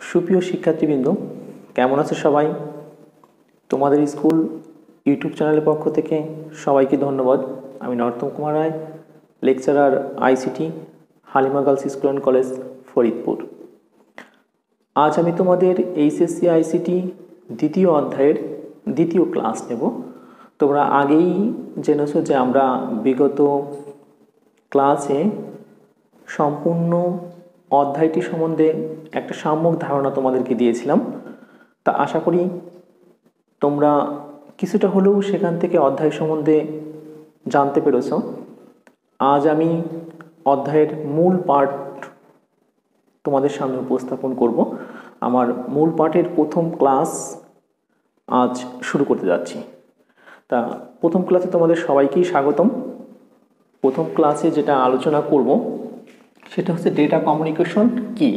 সুপ্রিয় শিক্ষার্থীবৃন্দ, কেমন আছো সবাই? তোমাদের স্কুল ইউটিউব চ্যানেলের পক্ষ থেকে সবাইকে ধন্যবাদ। আমি Narottam Kumar Roy, lecturer ICT, Halima girls school and college, Faridpur. আজ আমি তোমাদের এইচএসসি আইসিটি দ্বিতীয় অধ্যায়ের দ্বিতীয় ক্লাস নেব। তোমরা আগেই জেনেছো যে আমরা বিগত ক্লাসে সম্পূর্ণ অধ্যায়টি সম্বন্ধে একটা সাম্যক ধারণা তোমাদেরকে দিয়েছিলাম। তা আশা করি তোমরা কিছুটা হলেও সেখান থেকে অধ্যায় সম্বন্ধে জানতে পেরেছ। আজ আমি অধ্যায়ের মূল পাঠ তোমাদের সামনে উপস্থাপন করব। আমার মূল পাঠের প্রথম ক্লাস আজ শুরু করতে যাচ্ছি। তা প্রথম ক্লাসে তোমাদের সবাইকেই স্বাগতম। প্রথম ক্লাসে যেটা আলোচনা করব সেটা হচ্ছে ডেটা কমিউনিকেশন কি।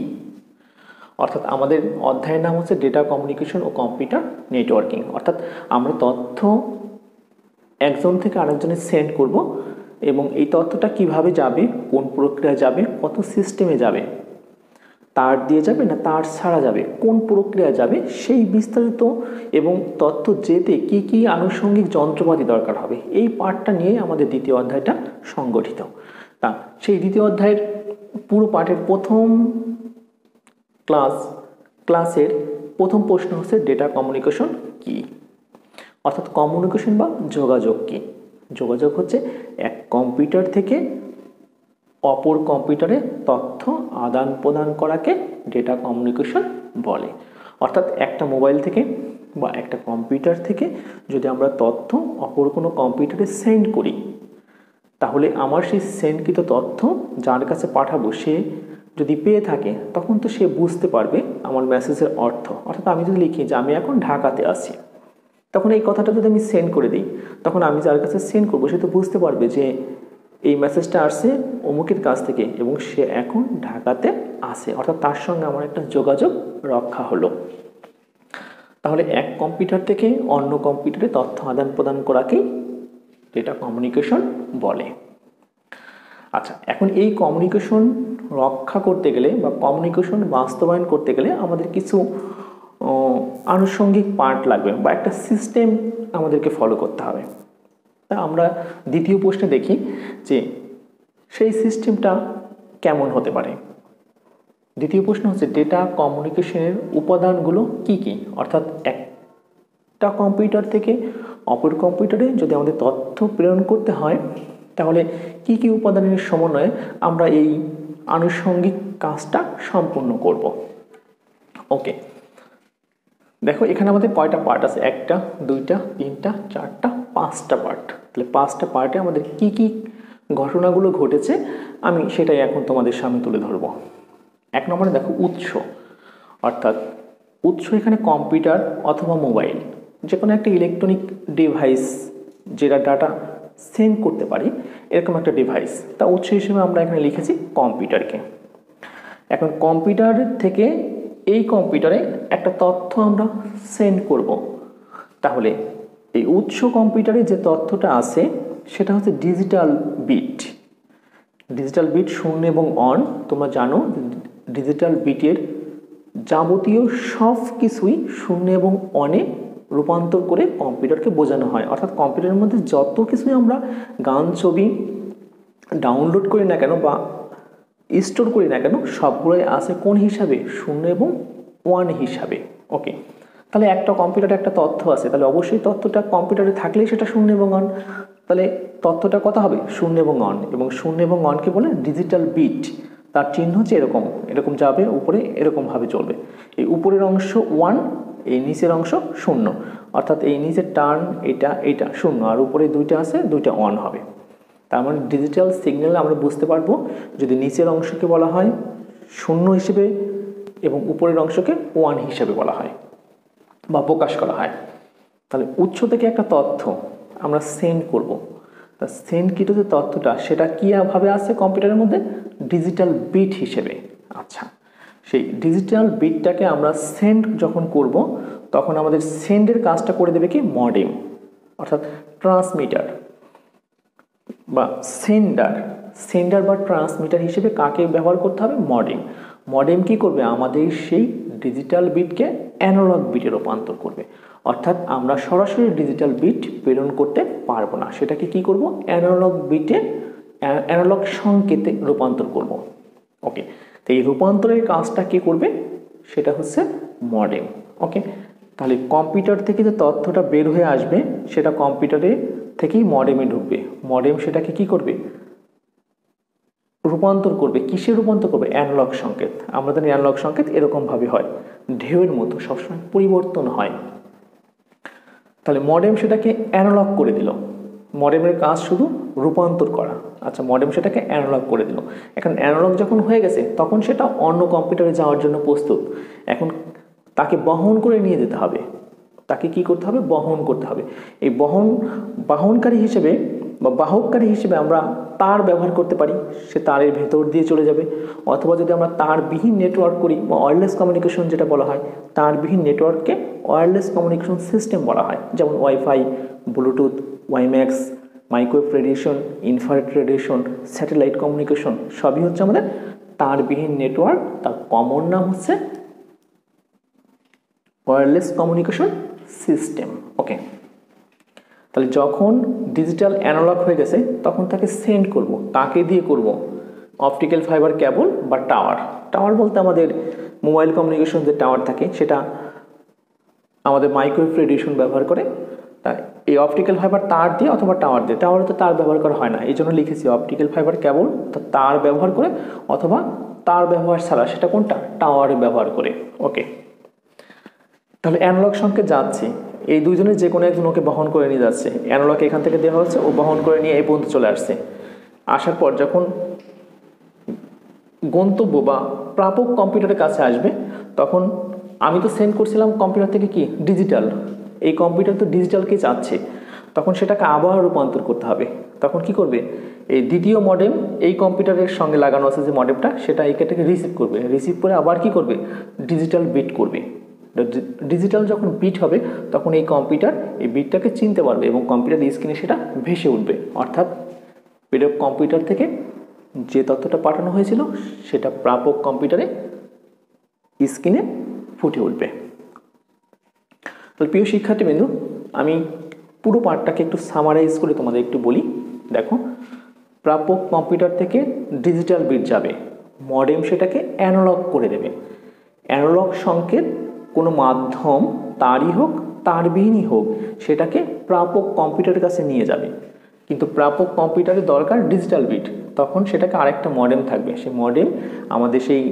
অর্থাৎ আমাদের অধ্যায়ের নাম হচ্ছে ডেটা কমিউনিকেশন ও কম্পিউটার নেটওয়ার্কিং। অর্থাৎ আমরা তথ্য একজন থেকে আরেকজনে সেন্ড করব এবং এই তথ্যটা কিভাবে যাবে, কোন প্রক্রিয়া যাবে, কত সিস্টেমে যাবে, তার দিয়ে যাবে না তার ছাড়া যাবে, কোন প্রক্রিয়া যাবে, সেই বিস্তারিত এবং তথ্য যেতে কি কি আনুষঙ্গিক যন্ত্রপাতি দরকার হবে, এই পাঠটা নিয়ে আমাদের দ্বিতীয় অধ্যায়টা সংগঠিত। তা সেই দ্বিতীয় অধ্যায়ের পুরো পাঠের প্রথম ক্লাসের প্রথম প্রশ্ন হচ্ছে ডেটা কমিউনিকেশন কি। অর্থাৎ কমিউনিকেশন বা যোগাযোগ কি। যোগাযোগ হচ্ছে এক কম্পিউটার থেকে অপর কম্পিউটারে তথ্য আদান প্রদান করাকে ডেটা কমিউনিকেশন বলে। অর্থাৎ একটা মোবাইল থেকে বা একটা কম্পিউটার থেকে যদি আমরা তথ্য অপর কোনো কম্পিউটারে সেন্ড করি, তাহলে আমার সেই সেন্ডকৃত তথ্য যার কাছে পাঠাবো সে যদি পেয়ে থাকে তখন তো সে বুঝতে পারবে আমার মেসেজের অর্থ। অর্থাৎ আমি যদি লিখি যে আমি এখন ঢাকাতে আছি, তখন এই কথাটা যদি আমি সেন্ড করে দিই, তখন আমি যার কাছে সেন্ড করবো সে তো বুঝতে পারবে যে এই মেসেজটা আসছে অমুকের কাছ থেকে এবং সে এখন ঢাকাতে আসে। অর্থাৎ তার সঙ্গে আমার একটা যোগাযোগ রক্ষা হলো। তাহলে এক কম্পিউটার থেকে অন্য কম্পিউটারে তথ্য আদান প্রদান করাকেই ডেটা কমিউনিকেশন বলে। আচ্ছা, এখন এই কমিউনিকেশন রক্ষা করতে গেলে বা কমিউনিকেশন বাস্তবায়ন করতে গেলে আমাদের কিছু আনুষঙ্গিক পার্ট লাগবে বা একটা সিস্টেম আমাদেরকে ফলো করতে হবে। তা আমরা দ্বিতীয় প্রশ্নে দেখি যে সেই সিস্টেমটা কেমন হতে পারে। দ্বিতীয় প্রশ্ন হচ্ছে ডেটা কমিউনিকেশনের উপাদানগুলো কি কি। অর্থাৎ একটা কম্পিউটার থেকে অপর কম্পিউটারে যদি আমাদের তথ্য প্রেরণ করতে হয় তাহলে কি কি উপাদানের সমন্বয়ে আমরা এই আনুষঙ্গিক কাজটা সম্পূর্ণ করব। ওকে, দেখো এখানে আমাদের কয়টা পার্ট আছে? একটা, দুইটা, তিনটা, চারটা, পাঁচটা পার্ট। তাহলে পাঁচটা পার্টে আমাদের কি কি ঘটনাগুলো ঘটেছে আমি সেটাই এখন তোমাদের সামনে তুলে ধরবো। এক নম্বরে দেখো উৎস। অর্থাৎ উৎস এখানে কম্পিউটার অথবা মোবাইল, যে কোনো একটা ইলেকট্রনিক ডিভাইস যেটা ডাটা সেন্ড করতে পারি, এরকম একটা ডিভাইস। তা উৎস হিসেবে আমরা এখানে লিখেছি কম্পিউটারকে। এখন কম্পিউটার থেকে এই কম্পিউটারে একটা তথ্য আমরা সেন্ড করব। তাহলে এই উৎস কম্পিউটারে যে তথ্যটা আছে সেটা হচ্ছে ডিজিটাল বিট। ডিজিটাল বিট 0 এবং অন। তোমরা জানো ডিজিটাল বিটের যাবতীয় সব কিছুই 0 এবং অনে রূপান্তর করে কম্পিউটারকে বোঝানো হয়। অর্থাৎ কম্পিউটারের মধ্যে যত কিছুই আমরা গান, ছবি ডাউনলোড করি না কেন বা স্টোর করি না কেন, সবগুলোই আছে কোন হিসাবে? 0 এবং 1 হিসাবে। ওকে, তাহলে একটা কম্পিউটারে একটা তথ্য আছে, তাহলে অবশ্যই তথ্যটা কম্পিউটারে থাকলেই সেটা 0 এবং 1। তাহলে তথ্যটা কত হবে? 0 এবং 1। এবং 0 এবং 1কে বলে ডিজিটাল বিট। তার চিহ্ন হচ্ছে এরকম এরকম যাবে উপরে, এরকমভাবে চলবে। এই উপরের অংশ 1, এই নিচের অংশ 0। অর্থাৎ এই নিচের টার্ন এটা 0 আর উপরে দুইটা আছে, দুইটা 1 হবে। তার মানে ডিজিটাল সিগন্যাল আমরা বুঝতে পারবো যদি নিচের অংশকে বলা হয় 0 হিসেবে এবং উপরের অংশকে 1 হিসেবে বলা হয় বা প্রকাশ করা হয়। তাহলে উৎস থেকে একটা তথ্য আমরা সেন্ড করব। তা সেন্ডকৃত যে তথ্যটা সেটা কীভাবে আসে কম্পিউটারের মধ্যে? ডিজিটাল বিট হিসেবে। আচ্ছা, সেই ডিজিটাল বিটটাকে আমরা সেন্ড যখন করব তখন আমাদের সেন্ডের কাজটা করে দেবে কি? মডেম। অর্থাৎ ট্রান্সমিটার বা সেন্ডার বা ট্রান্সমিটার হিসেবে কাকে ব্যবহার করতে হবে? মডেম। মডেম কি করবে? আমাদের সেই ডিজিটাল বিটকে অ্যানালগ বিটে রূপান্তর করবে। অর্থাৎ আমরা সরাসরি ডিজিটাল বিট প্রেরণ করতে পারবো না, সেটাকে কি করব, অ্যানালগ বিটে অ্যানালগ সংকেতে রূপান্তর করব। ওকে, তো এই রূপান্তরের কাজটা কে করবে, সেটা হচ্ছে মডেম। ওকে, তাহলে কম্পিউটার থেকে যে তথ্যটা বের হয়ে আসবে সেটা কম্পিউটারে থেকেই মডেমে ঢুকবে। মডেম সেটাকে কি করবে, রূপান্তর করবে। কিসে রূপান্তর করবে, অ্যানালগ সংকেত। আমরা জানি অ্যানালগ সংকেত এরকমভাবে হয়, ঢেউয়ের মতো সবসময় পরিবর্তন হয়। তাহলে মডেম সেটাকে অ্যানালগ করে দিল। মডেমের কাজ শুধু রূপান্তর করা। আচ্ছা, মডেম সেটাকে অ্যানালগ করে দিল। এখন অ্যানালগ যখন হয়ে গেছে তখন সেটা অন্য কম্পিউটারে যাওয়ার জন্য প্রস্তুত। এখন তাকে বহন করে নিয়ে যেতে হবে। তাকে কি করতে হবে, বহন করতে হবে। এই বাহনকারী হিসেবে বা বাহককারী হিসেবে আমরা তার ব্যবহার করতে পারি, সে তারের ভেতর দিয়ে চলে যাবে। অথবা যদি আমরা তারবিহীন নেটওয়ার্ক করি বা ওয়্যারলেস কমিউনিকেশন যেটা বলা হয়, তারবিহীন নেটওয়ার্ককে ওয়্যারলেস কমিউনিকেশন সিস্টেম বলা হয়। যেমন wifi, Bluetooth, WiMAX, microwave radiation, infrared radiation, satellite communication সবই হচ্ছে আমাদের তারবিহীন নেটওয়ার্ক। তার কমন নাম হচ্ছে ওয়্যারলেস কমিউনিকেশন সিস্টেম। ওকে, তাহলে যখন ডিজিটাল অ্যানালগ হয়ে গেছে তখন তাকে সেন্ড করব। কাকে দিয়ে করব, অপটিক্যাল ফাইবার কেবল বা টাওয়ার। টাওয়ার বলতে আমাদের মোবাইল কমিউনিকেশন যে টাওয়ার থাকে সেটা আমাদের মাইক্রোওয়েভ রেডিয়েশন ব্যবহার করে। তাই এই অপটিক্যাল ফাইবার তার দিয়ে অথবা টাওয়ার দিয়ে, টাওয়ারে তো তার ব্যবহার করা হয় না, এই জন্য লিখেছি অপটিক্যাল ফাইবার কেবল তার ব্যবহার করে অথবা তার ব্যবহার ছাড়া, সেটা কোনটা, টাওয়ারে ব্যবহার করে। ওকে, তাহলে অ্যানালগ সংকেত যাচ্ছে, এই দুইজনের যে কোনো একজন ওকে বহন করে নিয়ে যাচ্ছে। অ্যানালগ এখান থেকে দেওয়া হচ্ছে, ও বহন করে নিয়ে এই পর্যন্ত চলে আসছে। আসার পর যখন গন্তব্য বা প্রাপক কম্পিউটারের কাছে আসবে তখন আমি তো সেন্ড করছিলাম কম্পিউটার থেকে কি ডিজিটাল, এই কম্পিউটার তো ডিজিটালকে চাচ্ছে, তখন সেটাকে আবার রূপান্তর করতে হবে। তখন কি করবে, এই দ্বিতীয় মডেম এই কম্পিউটারের সঙ্গে লাগানো আছে যে মডেমটা, সেটা এইটাকে রিসিভ করবে। রিসিভ করে আবার কি করবে, ডিজিটাল বিট করবে। ডিজিটাল যখন বিট হবে তখন এই কম্পিউটার এই বিটটাকে চিনতে পারবে এবং কম্পিউটার স্ক্রিনে সেটা ভেসে উঠবে। অর্থাৎ প্রেরক কম্পিউটার থেকে যে তথ্যটা পাঠানো হয়েছিল সেটা প্রাপক কম্পিউটারে স্ক্রিনে ফুটে উঠবে। তো প্রিয় শিক্ষার্থীবৃন্দ, আমি পুরো পার্টটাকে একটু সামারাইজ করে তোমাদের একটু বলি। দেখো, প্রাপক কম্পিউটার থেকে ডিজিটাল বিট যাবে, মডেম সেটাকে অ্যানালগ করে দেবে। অ্যানালগ সংকেত কোনো মাধ্যম তারই হোক তারবিহীনই হোক সেটাকে প্রাপক কম্পিউটারের কাছে নিয়ে যাবে। কিন্তু প্রাপক কম্পিউটারের দরকার ডিজিটাল বিট, তখন সেটাকে আরেকটা মডেম থাকবে। সেই মডেম আমাদের সেই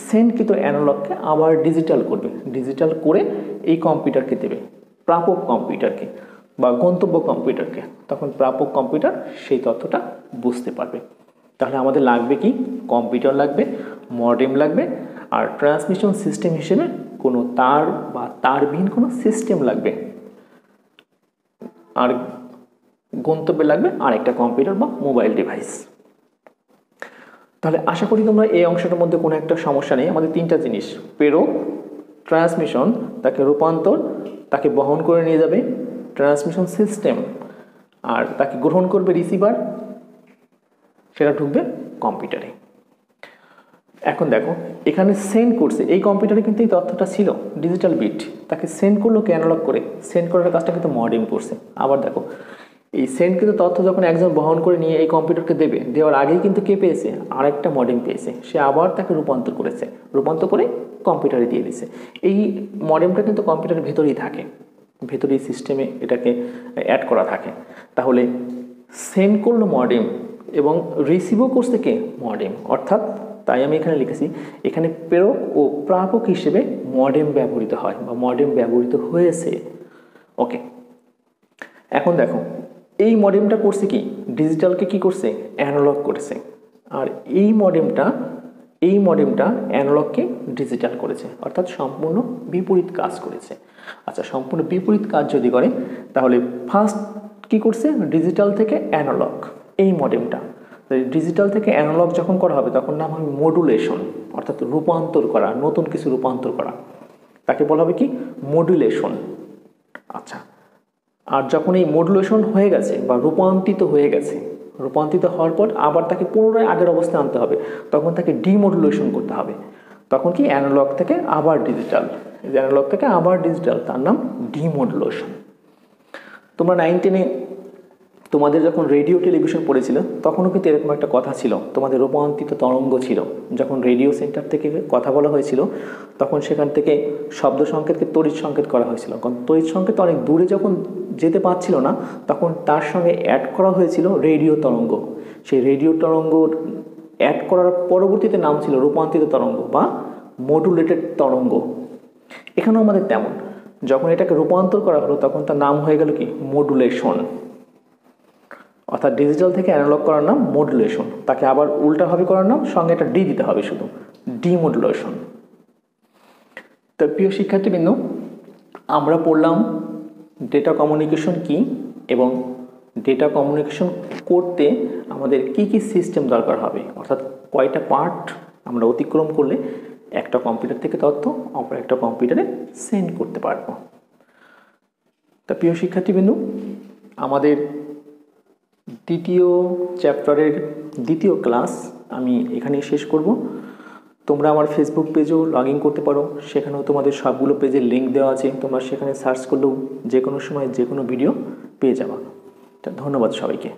সেন্ডকৃত অ্যানালগকে আবার ডিজিটাল করবে। ডিজিটাল করে এই কম্পিউটারকে দেবে প্রাপক কম্পিউটারকে বা গন্তব্য কম্পিউটারকে। তখন প্রাপক কম্পিউটার সেই তথ্যটা বুঝতে পারবে। তাহলে আমাদের লাগবে কি, কম্পিউটার লাগবে, মডেম লাগবে, আর ট্রান্সমিশন সিস্টেম হিসেবে কোনো তার বা তারবিহীন কোনো সিস্টেম লাগবে, আর গন্তব্যে লাগবে আরেকটা কম্পিউটার বা মোবাইল ডিভাইস। তাহলে আশা করি তোমরা এই অংশটার মধ্যে কোনো একটা সমস্যা নেই। আমাদের তিনটা জিনিস, প্রেরক, ট্রান্সমিশন, তাকে রূপান্তর, তাকে বহন করে নিয়ে যাবে ট্রান্সমিশন সিস্টেম, আর তাকে গ্রহণ করবে রিসিভার, সেটা ঢুকবে কম্পিউটারে। এখন দেখো, এখানে সেন্ড করছে, এই কম্পিউটারে কিন্তু এই তথ্যটা ছিল ডিজিটাল বিট, তাকে সেন্ড করলো কে অ্যানালগ করে, সেন্ড করার কাজটা কিন্তু মডেম করছে। আবার দেখো, এই সেন্ড কিন্তু তথ্য যখন একজন বহন করে নিয়ে এই কম্পিউটারকে দেবে, দেওয়ার আগেই কিন্তু কে পেয়েছে, আরেকটা মডেম পেয়েছে, সে আবার তাকে রূপান্তর করেছে, রূপান্তর করে কম্পিউটারে দিয়ে দিয়েছে। এই মডেমটা কিন্তু কম্পিউটারের ভেতরেই থাকে, ভেতরেই সিস্টেমে এটাকে অ্যাড করা থাকে। তাহলে সেন্ড করলো মডেম এবং রিসিভও করছে কে, মডেম। অর্থাৎ তাই আমি এখানে লিখেছি, এখানে প্রেরক ও প্রাপক হিসেবে মডেম ব্যবহৃত হয় বা মডেম ব্যবহৃত হয়েছে। ওকে, এখন দেখো, এই মডেমটা করছে কি, ডিজিটালকে কি করছে, অ্যানালগ করেছে, আর এই মডেমটা অ্যানালগকে ডিজিটাল করেছে, অর্থাৎ সম্পূর্ণ বিপরীত কাজ করেছে। আচ্ছা, সম্পূর্ণ বিপরীত কাজ যদি করে তাহলে ফার্স্ট কি করছে, ডিজিটাল থেকে অ্যানালগ, এই মডেমটা ডিজিটাল থেকে অ্যানালগ যখন করা হবে তখন নাম হবে মডুলেশন, অর্থাৎ রূপান্তর করা, নতুন কিছু রূপান্তর করা, তাকে বলা হবে কি, মডুলেশন। আচ্ছা, আর যখন এই মডুলেশন হয়ে গেছে বা রূপান্তরিত হয়ে গেছে, রূপান্তরিত হওয়ার পর আবার তাকে পুনরায় আগের অবস্থায় আনতে হবে, তখন তাকে ডিমডুলেশন করতে হবে। তখন কি অ্যানালগ থেকে আবার ডিজিটাল, অ্যানালগ থেকে আবার ডিজিটাল, তার নাম ডিমডুলেশন। তোমরা 9-10-এ তোমাদের যখন রেডিও টেলিভিশন পড়েছিল তখনও কিন্তু এরকম একটা কথা ছিল, তোমাদের রূপান্তরিত তরঙ্গ ছিল। যখন রেডিও সেন্টার থেকে কথা বলা হয়েছিল তখন সেখান থেকে শব্দ সংকেতকে তড়িৎ সংকেত করা হয়েছিল, কারণ তড়িৎ সংকেত অনেক দূরে যখন যেতে পারছিল না তখন তার সঙ্গে অ্যাড করা হয়েছিল রেডিও তরঙ্গ। সেই রেডিও তরঙ্গ অ্যাড করার পরবর্তীতে নাম ছিল রূপান্তরিত তরঙ্গ বা মডুলেটেড তরঙ্গ। এখানেও আমাদের তেমন, যখন এটাকে রূপান্তর করা হলো তখন তার নাম হয়ে গেল কি মডুলেশন, অর্থাৎ ডিজিটাল থেকে অ্যানালগ করার নাম মডুলেশন, তাকে আবার উল্টাভাবে করার নাম সঙ্গে একটা ডি দিতে হবে, শুধু ডিমডুলেশন। তো প্রিয় শিক্ষার্থীবৃন্দ, আমরা পড়লাম ডেটা কমিউনিকেশন কি এবং ডেটা কমিউনিকেশন করতে আমাদের কি কি সিস্টেম দরকার হবে, অর্থাৎ কয়টা পার্ট আমরা অতিক্রম করলে একটা কম্পিউটার থেকে তথ্য অপর একটা কম্পিউটারে সেন্ড করতে পারবো। তা প্রিয় শিক্ষার্থীবৃন্দ, আমাদের দ্বিতীয় চ্যাপ্টারের দ্বিতীয় ক্লাস আমি এখানেই শেষ করব। তোমরা আমার ফেসবুক পেজেও লগ ইন করতে পারো, সেখানেও তোমাদের সবগুলো পেজের লিঙ্ক দেওয়া আছে, তোমরা সেখানে সার্চ করলেও যে কোনো সময় যে কোনো ভিডিও পেয়ে যাবা। ধন্যবাদ সবাইকে।